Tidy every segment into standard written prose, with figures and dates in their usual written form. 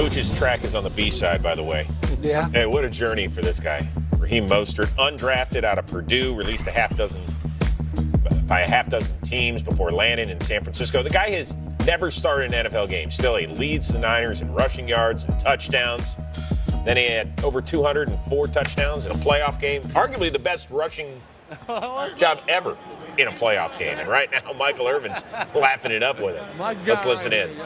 Mooch's track is on the B side, by the way. Yeah. Hey, what a journey for this guy. Raheem Mostert, undrafted out of Purdue, released by a half dozen teams before landing in San Francisco. The guy has never started an NFL game. Still, he leads the Niners in rushing yards and touchdowns. Then he had over 204 touchdowns in a playoff game. Arguably the best rushing job ever in a playoff game. And right now, Michael Irvin's laughing it up with him. Let's listen in.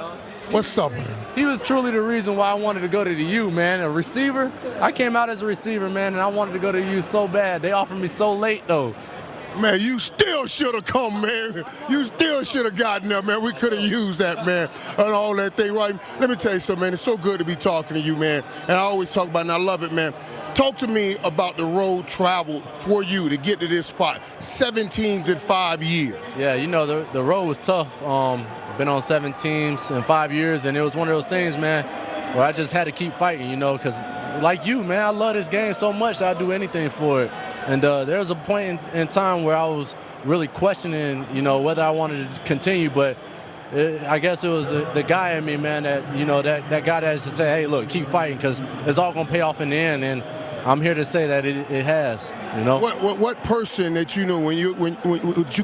What's up, man? He was truly the reason why I wanted to go to the U, man. A receiver. I came out as a receiver, man, and I wanted to go to the U so bad. They offered me so late, though. Man, you still should have come, man. You still should have gotten up, man. We could have used that, man, and all that thing, right? Let me tell you something, man. It's so good to be talking to you, man. And I always talk about it, and I love it, man. Talk to me about the road traveled for you to get to this spot. 7 teams in 5 years. Yeah, you know, the road was tough. Been on 7 teams in 5 years, and it was one of those things, man, where I just had to keep fighting, you know, because like you, man, I love this game so much that I'd do anything for it. And there was a point in time where I was really questioning, you know, whether I wanted to continue, but I guess it was the guy in me, man, that, you know, that guy that has to say, hey, look, keep fighting because it's all going to pay off in the end. And I'm here to say that it has, you know. What person that you know when you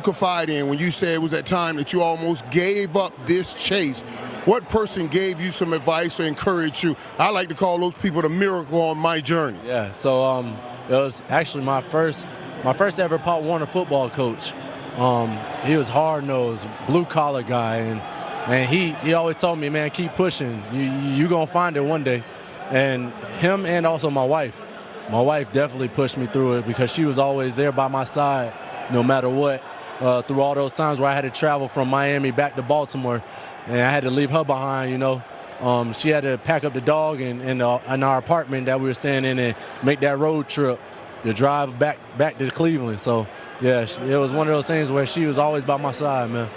confide in, when you say it was that time that you almost gave up this chase, what person gave you some advice or encouraged you? I like to call those people the miracle on my journey. Yeah, so it was actually my first ever Pop Warner football coach. He was hard-nosed, blue-collar guy, and he always told me, man, keep pushing. You gonna find it one day. And him and also my wife. My wife definitely pushed me through it because she was always there by my side no matter what, through all those times where I had to travel from Miami back to Baltimore, and I had to leave her behind, you know. She had to pack up the dog in our apartment that we were staying in and make that road trip to drive back to Cleveland. So, yeah, it was one of those things where she was always by my side, man.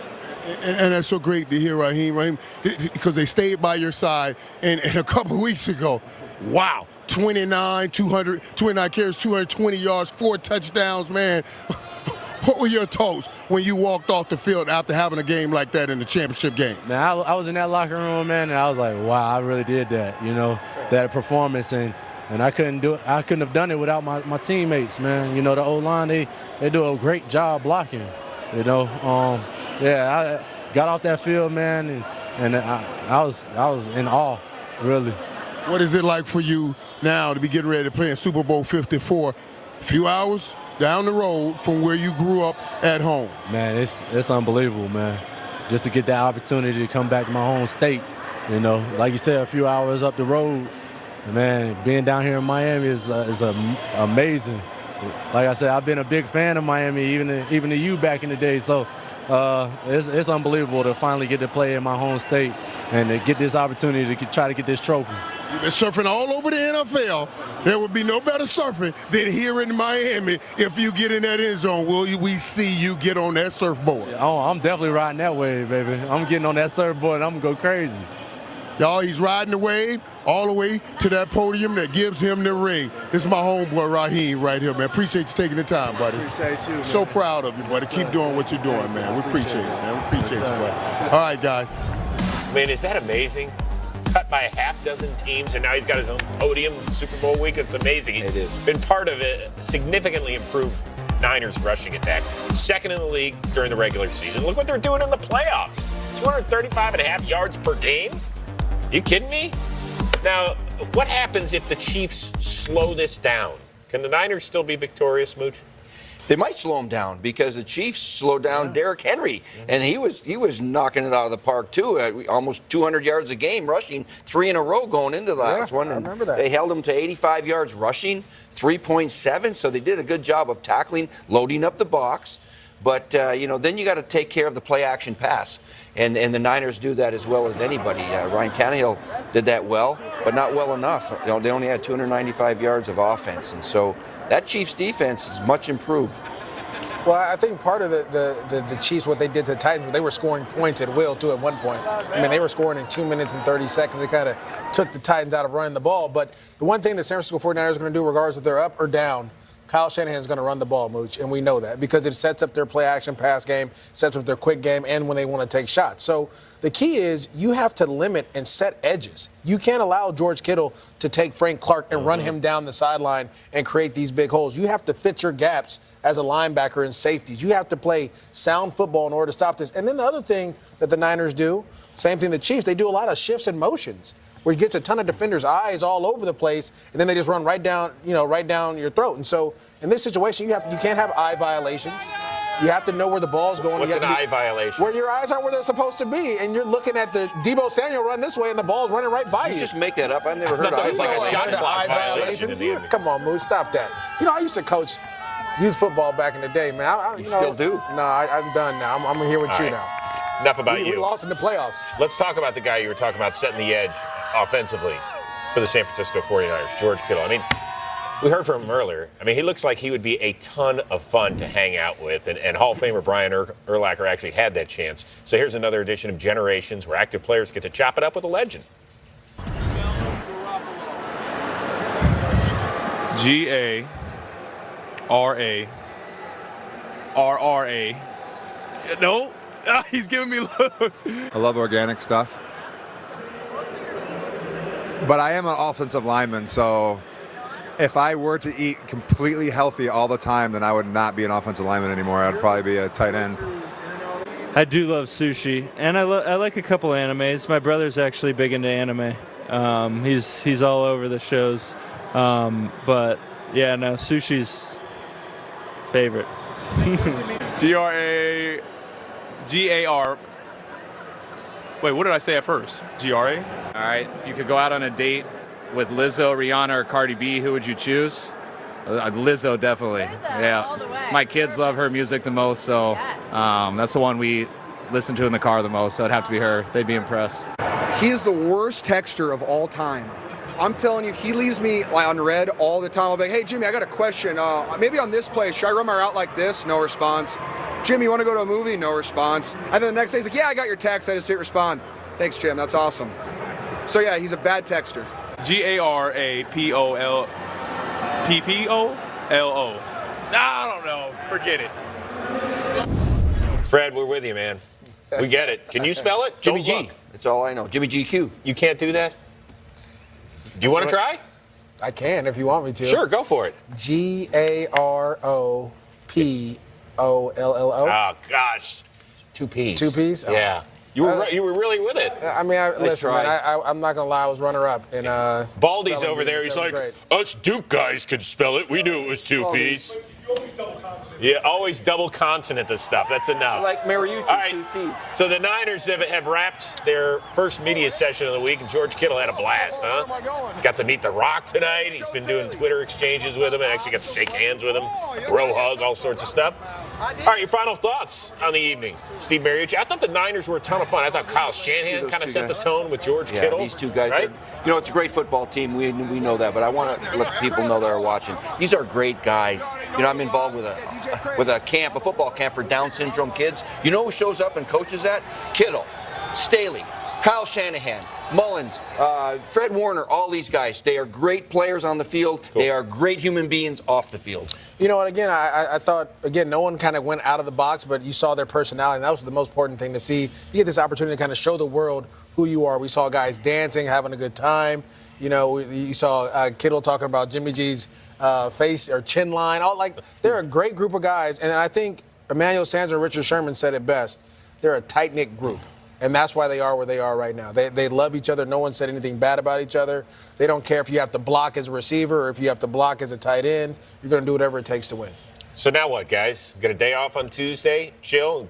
And that's so great to hear, Raheem, because they stayed by your side. And a couple of weeks ago, wow, 29 carries, 220 yards, 4 touchdowns, man. What were your thoughts when you walked off the field after having a game like that in the championship game? Man, I was in that locker room, man, and I was like, wow, I really did that, you know, that performance. And I couldn't do it. I couldn't have done it without my teammates, man. You know, the O-line, they do a great job blocking, you know. Yeah, I got off that field, man, and I was in awe, really. What is it like for you now to be getting ready to play in Super Bowl 54? A few hours down the road from where you grew up at home. Man, it's unbelievable, man. Just to get that opportunity to come back to my home state, you know. Like you said, a few hours up the road, man, being down here in Miami is amazing. Like I said, I've been a big fan of Miami, even the U back in the day. So it's unbelievable to finally get to play in my home state and to get this opportunity to try to get this trophy. You've been surfing all over the NFL. There would be no better surfing than here in Miami if you get in that end zone. Will we see you get on that surfboard? Oh, I'm definitely riding that wave, baby. I'm getting on that surfboard and I'm going to go crazy. Y'all, he's riding the wave all the way to that podium that gives him the ring. This is my homeboy, Raheem, right here, man. Appreciate you taking the time, buddy. Appreciate you, man. So proud of you, buddy. Keep doing what you're doing, man. We appreciate it, man. We appreciate you, buddy. All right, guys. Man, is that amazing? Cut by a half dozen teams, and now he's got his own podium Super Bowl week. It's amazing. He's been part of a significantly improved Niners rushing attack. Second in the league during the regular season. Look what they're doing in the playoffs. 235.5 yards per game? You kidding me? Now, what happens if the Chiefs slow this down? Can the Niners still be victorious, Mooch? They might slow him down because the Chiefs slowed down Derrick Henry, and he was knocking it out of the park too. Almost 200 yards a game rushing, 3 in a row going into the last one. I remember that. They held him to 85 yards rushing, 3.7. So they did a good job of tackling, loading up the box. But then you got to take care of the play action pass, and the Niners do that as well as anybody. Ryan Tannehill did that well, but not well enough. They only had 295 yards of offense, and so that Chiefs defense is much improved. Well, I think part of the Chiefs, what they did to the Titans, they were scoring points at will, too, at one point. I mean, they were scoring in 2 minutes and 30 seconds. They kind of took the Titans out of running the ball. But the one thing the San Francisco 49ers are going to do, regardless if they're up or down, Kyle Shanahan's going to run the ball, Mooch, and we know that because it sets up their play-action pass game, sets up their quick game, and when they want to take shots. So the key is you have to limit and set edges. You can't allow George Kittle to take Frank Clark and run him down the sideline and create these big holes. You have to fit your gaps as a linebacker and safeties. You have to play sound football in order to stop this. And then the other thing that the Niners do, same thing the Chiefs, they do a lot of shifts and motions, where he gets a ton of defenders' eyes all over the place, and then they just run right down your throat. And so in this situation, you can't have eye violations. You have to know where the ball's going. What's an eye violation? Where your eyes aren't where they're supposed to be, and you're looking at the Debo Samuel run this way, and the ball's running right by you. You just make that up. I've never heard of it. It's like a shot clock violation. Come on, Moose, stop that. I used to coach youth football back in the day, man. You still do? No, I'm done now. I'm here with you now. Enough about you. We lost in the playoffs. Let's talk about the guy you were talking about setting the edge offensively for the San Francisco 49ers, George Kittle. I mean, we heard from him earlier. I mean, he looks like he would be a ton of fun to hang out with, and Hall of Famer Brian Urlacher actually had that chance. So here's another edition of Generations where active players get to chop it up with a legend. G-A-R-A-R-R-A. No. He's giving me looks. I love organic stuff. But I am an offensive lineman, so if I were to eat completely healthy all the time, then I would not be an offensive lineman anymore. I'd probably be a tight end. I do love sushi, and I like a couple animes. My brother's actually big into anime. He's all over the shows. But, yeah, no, sushi's favorite. G-R-A-G-A-R. Wait, what did I say at first? G-R-A? All right, if you could go out on a date with Lizzo, Rihanna, or Cardi B, who would you choose? Lizzo, definitely. Yeah. All the way. My kids love her music the most, so that's the one we listen to in the car the most, so it'd have to be her. They'd be impressed. He is the worst texter of all time. I'm telling you, he leaves me on red all the time. I'll be like, hey, Jimmy, I got a question. Maybe on this play, should I run my route like this? No response. Jimmy, you want to go to a movie? No response. And then the next day, he's like, yeah, I got your text. I just hit respond. Thanks, Jim. That's awesome. So, yeah, he's a bad texter. G-A-R-A-P-O-L-P-P-O-L-O. I don't know. Forget it. Fred, we're with you, man. We get it. Can you spell it? Jimmy Don't G. look. That's all I know. Jimmy GQ. You can't do that? Do you want to try? I can if you want me to. Sure, go for it. G-A-R-O-P-O-L-L-O. Oh, gosh. 2 P's. 2 P's? Oh. Yeah. You were really with it. I mean, listen, man, I'm not going to lie. I was runner-up. And Baldy's over there. He's like, us Duke guys could spell it. We knew it was 2 P's. Yeah, always double consonant this stuff. That's enough. Like Mariucci, all right. 2 C's. So the Niners have wrapped their first media session of the week, and George Kittle had a blast, huh? He's got to meet The Rock tonight. He's been doing Twitter exchanges with him and actually got to shake hands with him, bro hug, all sorts of stuff. All right, your final thoughts on the evening, Steve Mariucci. I thought the Niners were a ton of fun. I thought Kyle Shanahan kind of set the tone with George Kittle. These two guys, right? It's a great football team. We know that, but I want to let people know that are watching. These are great guys. I'm involved with a football camp for Down syndrome kids. You know who shows up and coaches that? Kittle, Staley, Kyle Shanahan, Mullins, Fred Warner, all these guys. They are great players on the field. Cool. They are great human beings off the field. And again, I thought, no one kind of went out of the box, but you saw their personality, and that was the most important thing to see. You get this opportunity to kind of show the world who you are. We saw guys dancing, having a good time. You saw Kittle talking about Jimmy G's face or chin line. They're a great group of guys, and I think Emmanuel Sanders and Richard Sherman said it best. They're a tight-knit group. And that's why they are where they are right now. They love each other. No one said anything bad about each other. They don't care if you have to block as a receiver or if you have to block as a tight end. You're going to do whatever it takes to win. So now what, guys? Got a day off on Tuesday? Chill?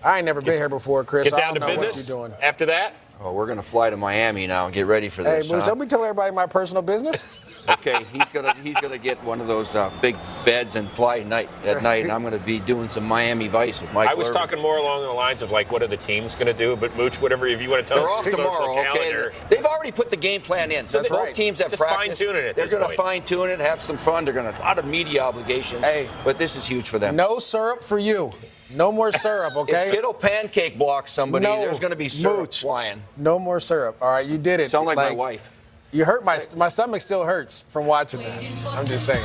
I ain't never been here before, Chris. Get down to business what you're doing. After that? Oh, we're going to fly to Miami now and get ready for this. Hey, don't be telling everybody my personal business. Okay, he's gonna get one of those big beds and fly at night, and I'm going to be doing some Miami Vice with Mike. I was talking more along the lines of what are the teams going to do? But Mooch, whatever, if you want to tell us. They're off tomorrow. Okay, they've already put the game plan in. So both teams have practiced. Fine-tuning it. They're going to fine-tune it, have some fun. They're going to a lot of media obligations. Hey, but this is huge for them. No syrup for you. No more syrup, okay? If Kittle pancake blocks somebody, there's going to be syrup flying. No more syrup. All right, you did it. Sound like my wife. You hurt my stomach still hurts from watching that. I'm just saying.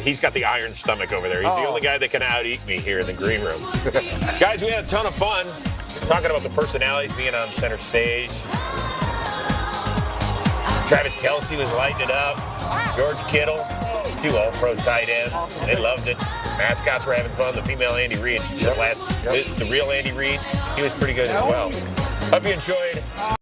He's got the iron stomach over there. He's the only guy that can out-eat me here in the green room. Guys, we had a ton of fun talking about the personalities being on center stage. Travis Kelce was lighting it up. George Kittle, 2 all-pro tight ends. They loved it. Mascots were having fun. The female Andy Reid, the real Andy Reid, he was pretty good as well. Hope you enjoyed